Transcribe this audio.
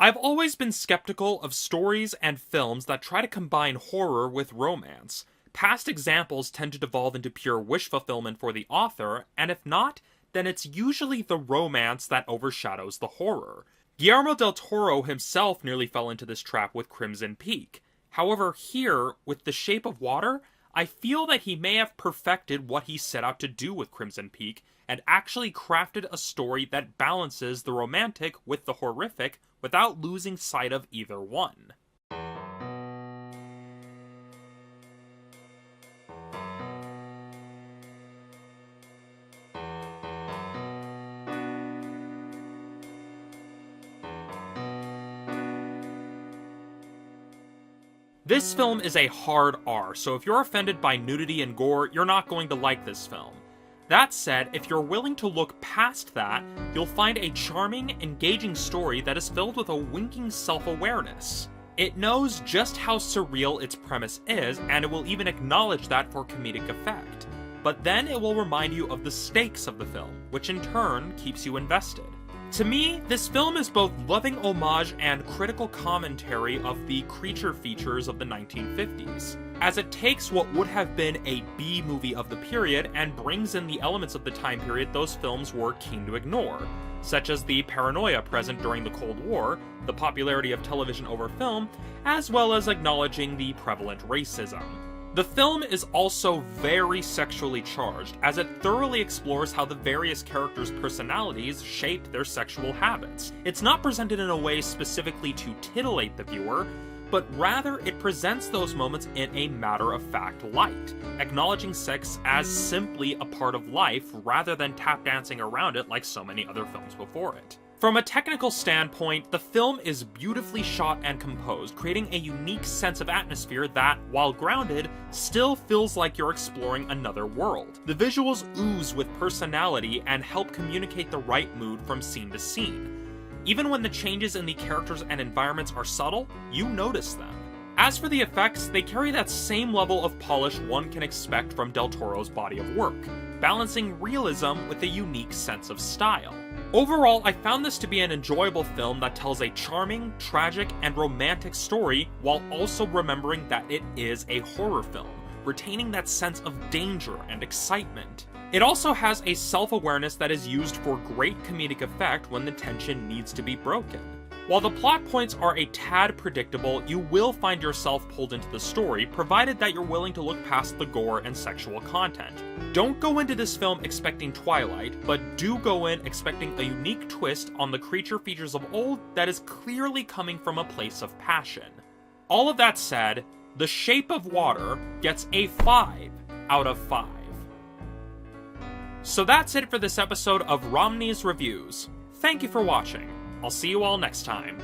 I've always been skeptical of stories and films that try to combine horror with romance. Past examples tend to devolve into pure wish fulfillment for the author, and if not, then it's usually the romance that overshadows the horror. Guillermo Del Toro himself nearly fell into this trap with Crimson Peak. However, here, with The Shape of Water, I feel that he may have perfected what he set out to do with Crimson Peak, and actually crafted a story that balances the romantic with the horrific without losing sight of either one. This film is a hard R, so if you're offended by nudity and gore, you're not going to like this film. That said, if you're willing to look past that, you'll find a charming, engaging story that is filled with a winking self-awareness. It knows just how surreal its premise is, and it will even acknowledge that for comedic effect. But then it will remind you of the stakes of the film, which in turn keeps you invested. To me, this film is both loving homage and critical commentary of the creature features of the 1950s, as it takes what would have been a B-movie of the period and brings in the elements of the time period those films were keen to ignore, such as the paranoia present during the Cold War, the popularity of television over film, as well as acknowledging the prevalent racism. The film is also very sexually charged, as it thoroughly explores how the various characters' personalities shaped their sexual habits. It's not presented in a way specifically to titillate the viewer, but rather it presents those moments in a matter-of-fact light, acknowledging sex as simply a part of life rather than tap dancing around it like so many other films before it. From a technical standpoint, the film is beautifully shot and composed, creating a unique sense of atmosphere that, while grounded, still feels like you're exploring another world. The visuals ooze with personality and help communicate the right mood from scene to scene. Even when the changes in the characters and environments are subtle, you notice them. As for the effects, they carry that same level of polish one can expect from Del Toro's body of work, balancing realism with a unique sense of style. Overall, I found this to be an enjoyable film that tells a charming, tragic, and romantic story while also remembering that it is a horror film, retaining that sense of danger and excitement. It also has a self-awareness that is used for great comedic effect when the tension needs to be broken. While the plot points are a tad predictable, you will find yourself pulled into the story, provided that you're willing to look past the gore and sexual content. Don't go into this film expecting Twilight, but do go in expecting a unique twist on the creature features of old that is clearly coming from a place of passion. All of that said, The Shape of Water gets a 5 out of 5. So that's it for this episode of Romney's Reviews. Thank you for watching. I'll see you all next time.